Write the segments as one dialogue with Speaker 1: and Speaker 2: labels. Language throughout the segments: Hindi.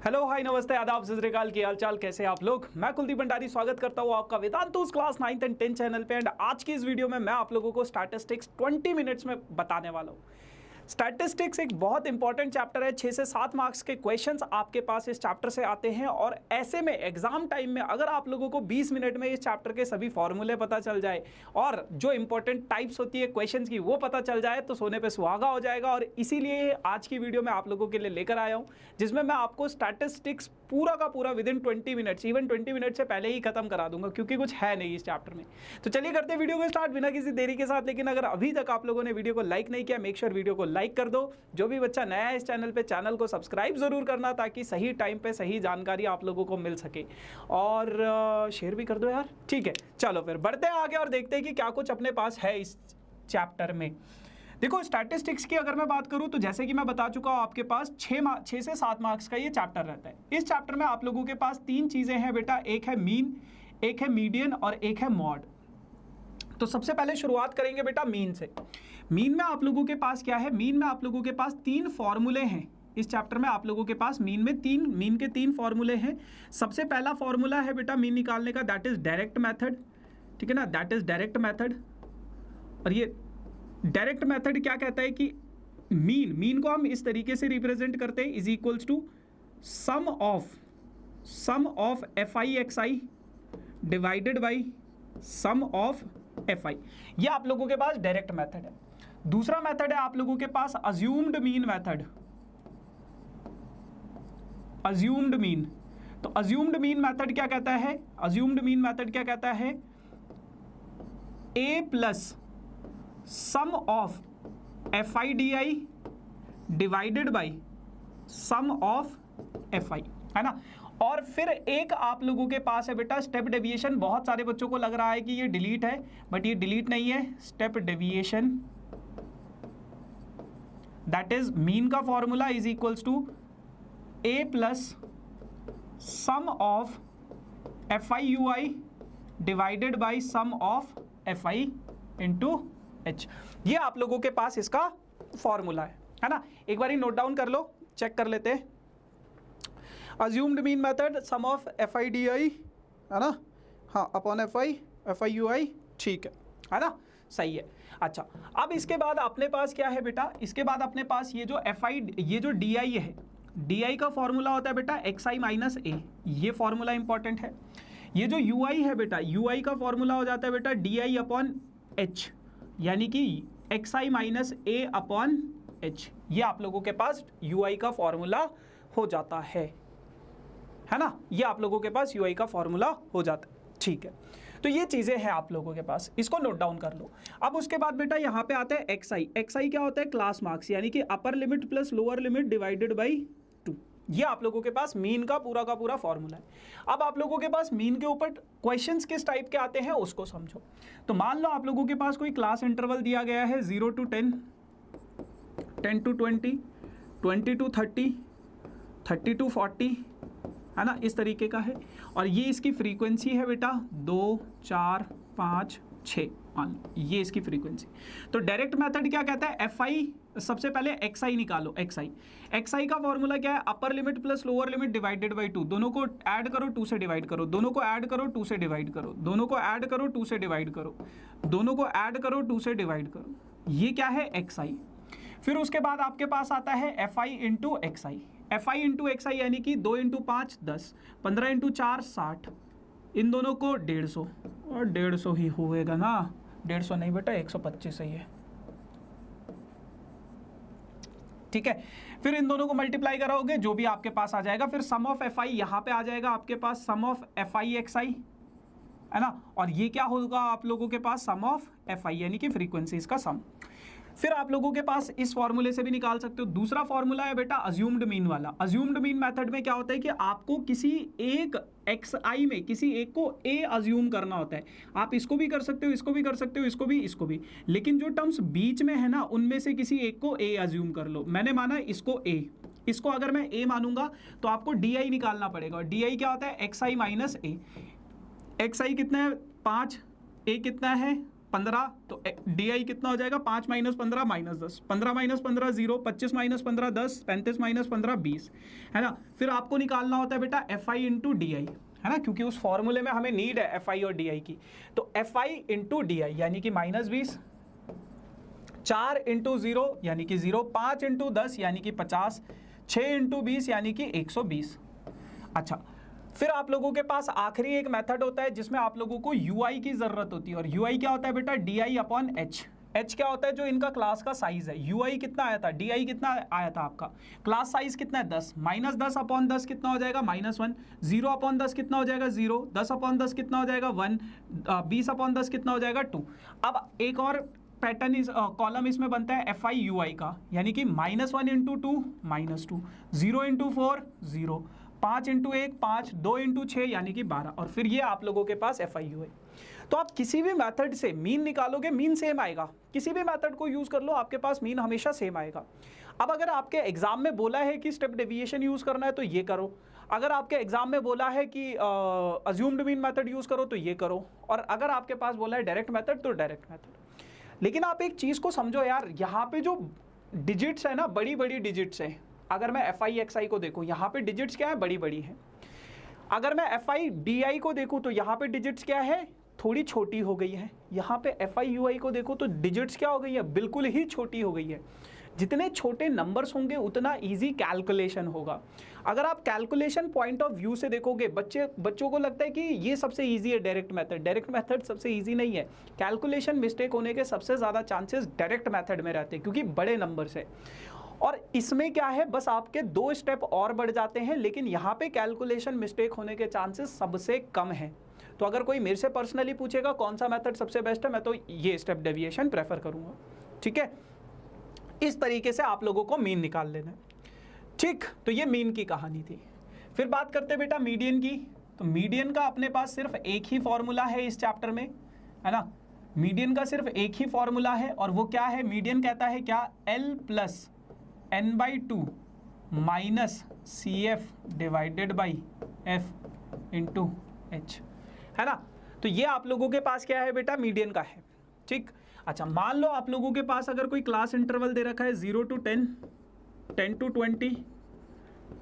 Speaker 1: हेलो हाय नमस्ते आदाब सत श्री अकाल, की हाल चाल, कैसे आप लोग। मैं कुलदीप भंडारी स्वागत करता हूँ आपका Vedantu's class 9th and 10th channel पे। एंड आज की इस वीडियो में मैं आप लोगों को स्टैटिस्टिक्स 20 मिनट्स में बताने वाला हूँ। स्टैटिस्टिक्स एक बहुत इंपॉर्टेंट चैप्टर है। 6 से 7 मार्क्स के क्वेश्चंस आपके पास इस चैप्टर से आते हैं और ऐसे में एग्जाम टाइम में अगर आप लोगों को 20 मिनट में इस चैप्टर के सभी फॉर्मूले पता चल जाए और जो इंपॉर्टेंट टाइप्स होती है क्वेश्चंस की वो पता चल जाए तो सोने पे सुहागा हो जाएगा। और इसीलिए आज की वीडियो मैं आप लोगों के लिए लेकर आया हूँ, जिसमें मैं आपको स्टैटिस्टिक्स पूरा का पूरा with in 20 minutes, even 20 minute से पहले ही खत्म करा दूंगा, क्योंकि कुछ है नहीं इस चैप्टर में। तो चलिए करते हैं वीडियो को स्टार्ट बिना किसी देरी के साथ। लेकिन अगर अभी तक आप लोगों ने वीडियो को लाइक नहीं किया, मेक श्योर वीडियो को लाइक कर दो। जो भी बच्चा नया है इस चैनल पे, चैनल को सब्सक्राइब जरूर करना, ताकि सही टाइम पे सही जानकारी आप लोगों को मिल सके। और शेयर भी कर दो यार, ठीक है। चलो फिर बढ़ते हैं आगे और देखते हैं कि क्या कुछ अपने पास है इस चैप्टर में। देखो, स्टैटिस्टिक्स की अगर मैं बात करूं तो जैसे कि मैं बता चुका हूं, आपके पास 6 से 7 मार्क्स का ये चैप्टर रहता है। इस चैप्टर में आप लोगों के पास 3 चीजें हैं बेटा, एक है मीन, एक है मीडियन और एक है मॉड। तो सबसे पहले शुरुआत करेंगे बेटा मीन से। मीन में आप लोगों के पास क्या है, मीन में आप लोगों के पास 3 फॉर्मूले हैं। इस चैप्टर में आप लोगों के पास मीन के 3 फॉर्मूले हैं। सबसे पहला फॉर्मूला है बेटा मीन निकालने का, दैट इज डायरेक्ट मेथड, ठीक है ना, दैट इज डायरेक्ट मेथड। और ये डायरेक्ट मेथड क्या कहता है कि मीन को हम इस तरीके से रिप्रेजेंट करते हैं, is equals to sum of F I X I divided by sum of F I. ये आप लोगों के पास डायरेक्ट मेथड है। दूसरा मेथड है आप लोगों के पास assumed mean method. Assumed mean, तो अज्यूम्ड मीन मेथड क्या कहता है, अज्यूम्ड मीन मेथड क्या कहता है, A plus sum of F I D I divided by sum of F I, है ना। और फिर एक आप लोगों के पास है बेटा स्टेप डेविएशन। बहुत सारे बच्चों को लग रहा है कि ये डिलीट है, बट ये डिलीट नहीं है। Step deviation, that is mean का formula is equals to A plus sum of F I U I divided by sum of F I into H. ये आप लोगों के पास इसका फॉर्मूला है ना। एक बार नोट डाउन कर लो, चेक कर लेते हैं। Assumed mean method sum of F I D I, है ना, हाँ, upon F I U I, ठीक है ना, सही है। अच्छा, अब इसके बाद अपने पास क्या है बेटा, इसके बाद अपने पास ये जो एफ आई, ये जो डी आई है, डी आई का फॉर्मूला होता है बेटा एक्स आई माइनस ए। ये फॉर्मूला इंपॉर्टेंट है। ये जो यू आई है बेटा, यू आई का फॉर्मूला हो जाता है बेटा डी आई अपॉन एच, यानी कि एक्स आई माइनस ए अपॉन एच। ये आप लोगों के पास यू आई का फॉर्मूला हो जाता है ना। ये आप लोगों के पास यू आई का फॉर्मूला हो जाता है, ठीक है। तो ये चीजें हैं आप लोगों के पास, इसको नोट डाउन कर लो। अब उसके बाद बेटा यहाँ पे आता है एक्स आई। एक्स आई क्या होता है, क्लास मार्क्स, यानी कि upper limit plus lower limit divided by 2। ये आप लोगों के पास मीन का पूरा फॉर्मूला है। अब आप लोगों के पास मीन के ऊपर क्वेश्चंस किस टाइप के आते हैं उसको समझो। तो मान लो आप लोगों के पास कोई क्लास इंटरवल दिया गया है 0 to 10, 10 to 20, 20 to 30, 30 to 40, है ना, इस तरीके का है। और ये इसकी फ्रीक्वेंसी है बेटा 2, 4, 5, 6, मान लो ये इसकी फ्रीक्वेंसी। तो डायरेक्ट मेथड क्या कहता है, एफ आई, सबसे पहले एक्स आई निकालो। एक्स आई का फॉर्मूला क्या है, upper limit plus lower limit divided by 2। दोनों को ऐड करो, 2 से डिवाइड करो, दोनों को ऐड करो, 2 से डिवाइड करो, दोनों को ऐड करो, 2 से डिवाइड करो, दोनों को ऐड करो, 2 से डिवाइड करो। ये क्या है, एक्स आई। फिर उसके बाद आपके पास आता है F I into X I. F I into X I यानी कि 2 इंटू 5 10, 15 इंटू 4 60, इन दोनों को 150, और 150 ही होएगा ना, 150 नहीं बेटा 125 ही है, ठीक है। फिर इन दोनों को मल्टीप्लाई करोगे, जो भी आपके पास आ जाएगा। फिर सम ऑफ एफ आई यहाँ पे आ जाएगा आपके पास, सम ऑफ एफ आई एक्स आई, है ना। और ये क्या होगा आप लोगों के पास, सम ऑफ एफ आई, यानी कि फ्रीक्वेंसीज का सम। फिर आप लोगों के पास इस फॉर्मूले से भी निकाल सकते हो। दूसरा फॉर्मूला है बेटा अज्यूम्ड मीन वाला। अज्यूम्ड मीन मेथड में क्या होता है कि आपको किसी एक एक्स आई में किसी एक को ए अज्यूम करना होता है। आप इसको भी कर सकते हो, इसको भी कर सकते हो, इसको भी, लेकिन जो टर्म्स बीच में है ना, उनमें से किसी एक को ए अज्यूम कर लो। मैंने माना इसको ए, इसको अगर मैं ए मानूंगा तो आपको डी आई निकालना पड़ेगा। डी आई क्या होता है, एक्स आई माइनस ए। एक्स आई कितना है 5, ए कितना है 15, तो डी आई कितना हो जाएगा 5 minus 15 minus 10, 15 minus 15 0, 25 minus 15 10, 35 minus 15 20, है ना। फिर आपको निकालना होता है बेटा F I into D I, है ना, क्योंकि उस फॉर्मूले में हमें नीड है एफ आई और डी आई की। तो F I into D I यानी कि -20, 4 इंटू 0 यानी कि 0, 5 इंटू 10 यानी कि 50, 6 इंटू 20 यानी कि 120। अच्छा, फिर आप लोगों के पास आखिरी एक मेथड होता है जिसमें आप लोगों को ui की जरूरत होती है, और ui क्या होता है बेटा di अपॉन h। h क्या होता है, जो इनका क्लास का साइज है। ui कितना आया था, di कितना आया था आपका, क्लास साइज कितना है 10, -10 अपॉन 10 कितना हो जाएगा -1, 0 अपॉन 10 कितना हो जाएगा 0, 10 अपॉन 10 कितना हो जाएगा 1, 20 अपॉन 10 कितना हो जाएगा 2। अब एक और पैटर्न इस कॉलम इसमें बनता है एफ आई यू आई का, यानी कि -1 इंटू 2 -2, 0 इंटू 4 0, 5 इंटू 1 5, 2 इंटू 6 यानी कि 12, और फिर ये आप लोगों के पास एफ आई यू आई। तो आप किसी भी मेथड से मीन निकालोगे, मीन सेम आएगा, किसी भी मेथड को यूज कर लो आपके पास मीन हमेशा सेम आएगा। अब अगर आपके एग्जाम में बोला है कि स्टेप डेविएशन यूज करना है तो ये करो, अगर आपके एग्जाम में बोला है कि अज्यूम्ड मीन मेथड यूज करो तो ये करो, और अगर आपके पास बोला है डायरेक्ट मेथड तो डायरेक्ट मेथड। लेकिन आप एक चीज को समझो यार, यहाँ पे जो डिजिट्स है ना, बड़ी बड़ी डिजिट्स है। अगर मैं एफ आई एक्स आई को देखूं, यहाँ पे डिजिट्स क्या है, बड़ी बड़ी है। अगर मैं एफ आई डी आई को देखूं तो यहाँ पे डिजिट्स क्या है, थोड़ी छोटी हो गई है। यहाँ पे एफ आई यू आई को देखो तो डिजिट्स क्या हो गई है, बिल्कुल ही छोटी हो गई है। जितने छोटे नंबर्स होंगे उतना इजी कैलकुलेशन होगा। अगर आप कैलकुलेशन पॉइंट ऑफ व्यू से देखोगे, बच्चों को लगता है कि ये सबसे इजी है डायरेक्ट मेथड। डायरेक्ट मेथड सबसे इजी नहीं है। कैलकुलेशन मिस्टेक होने के सबसे ज़्यादा चांसेस डायरेक्ट मेथड में रहते हैं, क्योंकि बड़े नंबर्स है। और इसमें क्या है, बस आपके 2 स्टेप और बढ़ जाते हैं, लेकिन यहाँ पे कैलकुलेशन मिस्टेक होने के चांसेस सबसे कम है। तो अगर कोई मेरे से पर्सनली पूछेगा कौन सा मेथड सबसे बेस्ट है, मैं तो ये स्टेप डेविएशन प्रेफर करूँगा। ठीक है, इस तरीके से आप लोगों को मीन निकाल लेना है। ठीक, तो ये मीन की कहानी थी। फिर बात करते बेटा मीडियन की। तो मीडियन का अपने पास सिर्फ एक ही फॉर्मूला है इस चैप्टर में, है ना। मीडियन का सिर्फ एक ही फॉर्मूला है, और वो क्या है, मीडियन कहता है क्या, L plus n/2 minus CF divided by F into H, है ना। तो ये आप लोगों के पास क्या है बेटा, मीडियन का है। ठीक, अच्छा, मान लो आप लोगों के पास अगर कोई क्लास इंटरवल दे रखा है 0 to 10, 10 to 20,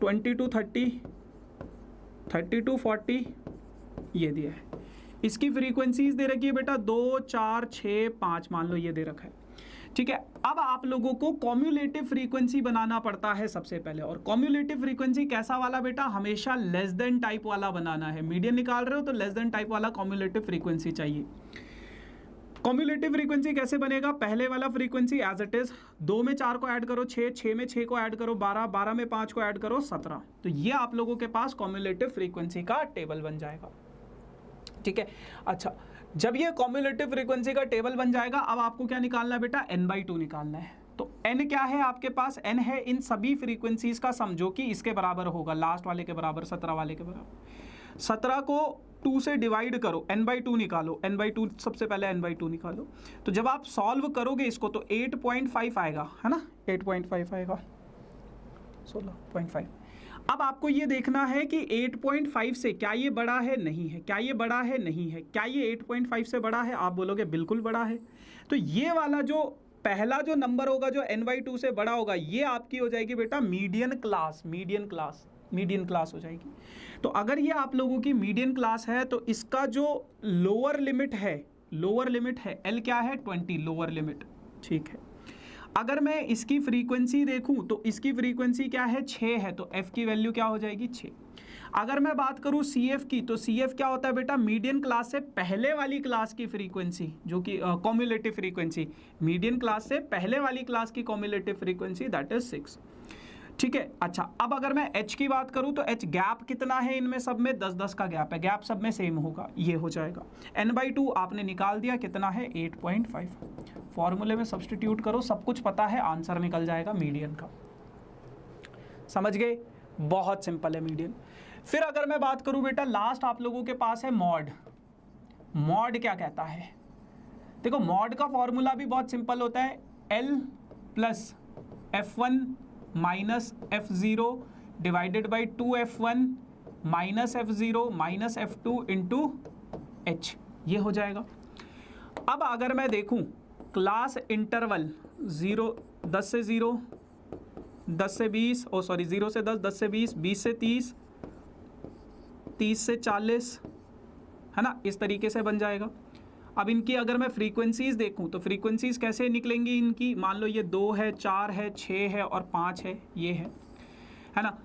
Speaker 1: 20 to 30, 30 to 40, ये दिया है। इसकी फ्रीक्वेंसीज दे रखी है बेटा 2, 4, 6, 5, मान लो ये दे रखा है। ठीक है, अब आप लोगों को कॉम्युलेटिव फ्रीक्वेंसी बनाना पड़ता है सबसे पहले। और कॉम्युलेटिव फ्रीक्वेंसी कैसा वाला बेटा, हमेशा लेस देन टाइप वाला बनाना है। मीडियन निकाल रहे हो तो लेस देन टाइप वाला कॉम्युलेटिव फ्रीक्वेंसी चाहिए। कॉम्युलेटिव फ्रीक्वेंसी कैसे बनेगा, पहले वाला फ्रीक्वेंसी एज इट इज, 2 में 4 को ऐड करो 6, 6 में 6 को ऐड करो 12, 12 में 5 को ऐड करो 17। तो ये आप लोगों के पास कॉम्युलेटिव फ्रीक्वेंसी का टेबल बन जाएगा। ठीक है, अच्छा, जब ये कॉम्युलेटिव फ्रीक्वेंसी का टेबल बन जाएगा, अब आपको क्या निकालना है बेटा, n/2 निकालना है। तो n क्या है आपके पास, n है इन सभी फ्रीक्वेंसीज का सम, जो कि इसके बराबर होगा, लास्ट वाले के बराबर, 17 वाले के बराबर। 17 को 2 से डिवाइड करो, n/2 निकालो, n/2 सबसे पहले n/2 निकालो। तो जब आप सॉल्व करोगे इसको तो 8.5 आएगा, है ना, 8.5 आएगा, 16.5। अब आपको ये देखना है कि 8.5 से क्या ये बड़ा है, नहीं है, क्या ये बड़ा है, नहीं है, क्या ये 8.5 से बड़ा है, आप बोलोगे बिल्कुल बड़ा है। तो ये वाला जो पहला जो नंबर होगा जो n/2 से बड़ा होगा, ये आपकी हो जाएगी बेटा मीडियन क्लास, मीडियन क्लास हो जाएगी। तो अगर ये आप लोगों की मीडियन क्लास है तो इसका जो लोअर लिमिट है L क्या है, 20 लोअर लिमिट। ठीक है, अगर मैं इसकी फ्रीक्वेंसी देखूं तो इसकी फ्रीक्वेंसी क्या है, 6 है, तो f की वैल्यू क्या हो जाएगी, 6। अगर मैं बात करूं CF की, तो CF क्या होता है बेटा, मीडियन क्लास से पहले वाली क्लास की फ्रीक्वेंसी, जो कि कॉम्युलेटिव फ्रीक्वेंसी, मीडियन क्लास से पहले वाली क्लास की कॉम्युलेटिव फ्रीक्वेंसी, दैट इज 6। ठीक है, अच्छा, अब अगर मैं H की बात करूं तो H गैप कितना है इनमें सब में, 10-10 का गैप है, गैप सब में सेम होगा, ये हो जाएगा। n/2 आपने निकाल दिया, कितना है, 8.5। फॉर्मूले में सब्स्टिट्यूट करो, सब कुछ पता है, आंसर निकल जाएगा मीडियन का। समझ गए, बहुत सिंपल है मीडियन। फिर अगर मैं बात करूं बेटा, लास्ट आप लोगों के पास है मॉड। मॉड क्या कहता है, देखो मॉड का फॉर्मूला भी बहुत सिंपल होता है, L plus F1 minus F0 divided by 2F1 minus F0 minus F2 into H, ये हो जाएगा। अब अगर मैं देखूं क्लास इंटरवल 10 से 0, 10 से 20, 0 से 10, 10 से 20, 20 से 30, 30 से 40, है ना, इस तरीके से बन जाएगा। अब इनकी अगर मैं फ्रीक्वेंसीज देखूं तो फ्रीक्वेंसीज कैसे निकलेंगी इनकी, मान लो ये 2 है, 4 है, 6 है और 5 है, ये है ना।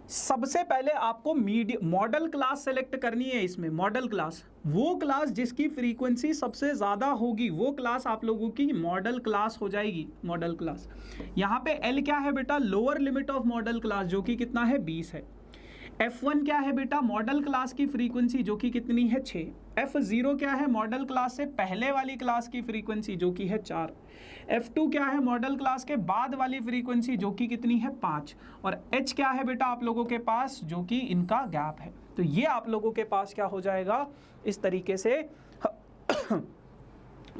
Speaker 1: सबसे पहले आपको मॉडल क्लास सेलेक्ट करनी है। इसमें मॉडल क्लास, वो क्लास जिसकी फ्रीक्वेंसी सबसे ज़्यादा होगी वो क्लास आप लोगों की मॉडल क्लास हो जाएगी। मॉडल क्लास यहाँ पे L क्या है बेटा, lower limit of model class, जो कि कितना है 20 है। F1 क्या है बेटा, मॉडल क्लास की फ्रीक्वेंसी, जो कि कितनी है 6। F0 क्या है, मॉडल क्लास से पहले वाली क्लास की फ्रीक्वेंसी, जो कि है 4। F2 क्या है, मॉडल क्लास के बाद वाली फ्रीक्वेंसी, जो कि कितनी है 5। और H क्या है बेटा आप लोगों के पास, जो कि इनका गैप है। तो ये आप लोगों के पास क्या हो जाएगा, इस तरीके से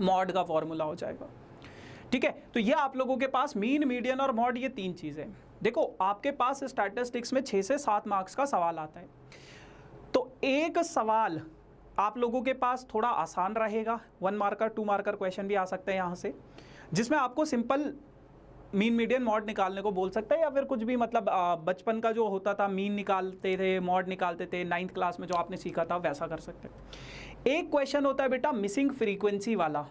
Speaker 1: मॉड का फॉर्मूला हो जाएगा। ठीक है, तो ये आप लोगों के पास मीन, मीडियन और मॉड, ये 3 चीज़ें। देखो आपके पास स्टैटिस्टिक्स में 6 से 7 मार्क्स का सवाल आता है, तो एक सवाल आप लोगों के पास थोड़ा आसान रहेगा, 1 मार्कर 2 मार्कर क्वेश्चन भी आ सकते हैं यहाँ से, जिसमें आपको सिंपल मीन, मीडियन, मॉड निकालने को बोल सकते हैं, या फिर कुछ भी, मतलब बचपन का जो होता था मीन निकालते थे, मॉड निकालते थे, 9th क्लास में जो आपने सीखा था वैसा कर सकते हैं। एक क्वेश्चन होता है बेटा मिसिंग फ्रीक्वेंसी वाला,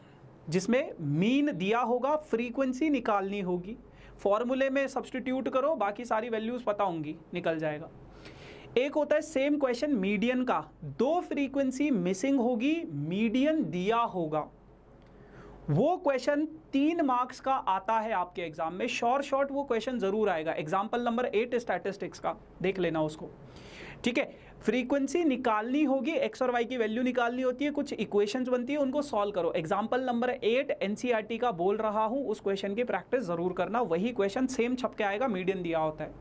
Speaker 1: जिसमें मीन दिया होगा, फ्रीक्वेंसी निकालनी होगी, फॉर्मूले में सब्स्टिट्यूट करो, बाकी सारी वैल्यूज पता होंगी, निकल जाएगा। एक होता है सेम क्वेश्चन मीडियन का, 2 फ्रीक्वेंसी मिसिंग होगी, मीडियन दिया होगा, वो क्वेश्चन 3 मार्क्स का आता है आपके एग्जाम में, शॉर्ट वो क्वेश्चन जरूर आएगा। एग्जाम्पल नंबर 8 स्टैटिस्टिक्स का, देख लेना उसको। ठीक है, फ्रीक्वेंसी निकालनी होगी, एक्स और वाई की वैल्यू निकालनी होती है, कुछ इक्वेशंस बनती है, उनको सॉल्व करो। एग्जाम्पल नंबर 8 एनसीईआरटी का बोल रहा हूं, उस क्वेश्चन की प्रैक्टिस जरूर करना। वही क्वेश्चन सेम छप के आएगा, मीडियन दिया होता है।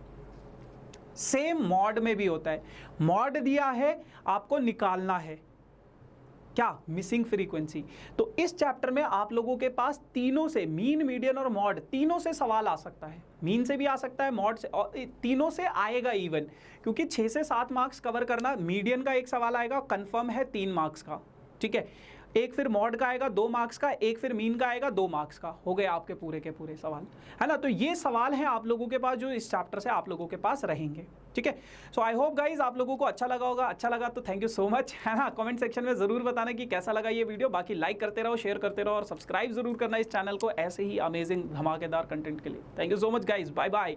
Speaker 1: सेम मॉड में भी होता है, मॉड दिया है, आपको निकालना है क्या, मिसिंग फ्रीक्वेंसी। तो इस चैप्टर में आप लोगों के पास तीनों से, मीन, मीडियन और मॉड, तीनों से सवाल आ सकता है। मीन से भी आ सकता है, मॉड से, और तीनों से आएगा इवन, क्योंकि 6 से 7 मार्क्स कवर करना। मीडियन का एक सवाल आएगा, कंफर्म है 3 मार्क्स का। ठीक है, एक फिर मॉड का आएगा 2 मार्क्स का, एक फिर मीन का आएगा 2 मार्क्स का। हो गए आपके पूरे के पूरे सवाल, है ना। तो ये सवाल हैं आप लोगों के पास जो इस चैप्टर से आप लोगों के पास रहेंगे। ठीक है, सो आई होप गाइज आप लोगों को अच्छा लगा होगा। अच्छा लगा तो थैंक यू सो मच, है ना। कमेंट सेक्शन में जरूर बताना कि कैसा लगा ये वीडियो। बाकी लाइक करते रहो, शेयर करते रहो और सब्सक्राइब जरूर करना इस चैनल को, ऐसे ही अमेजिंग धमाकेदार कंटेंट के लिए। Thank you so much guys, bye bye.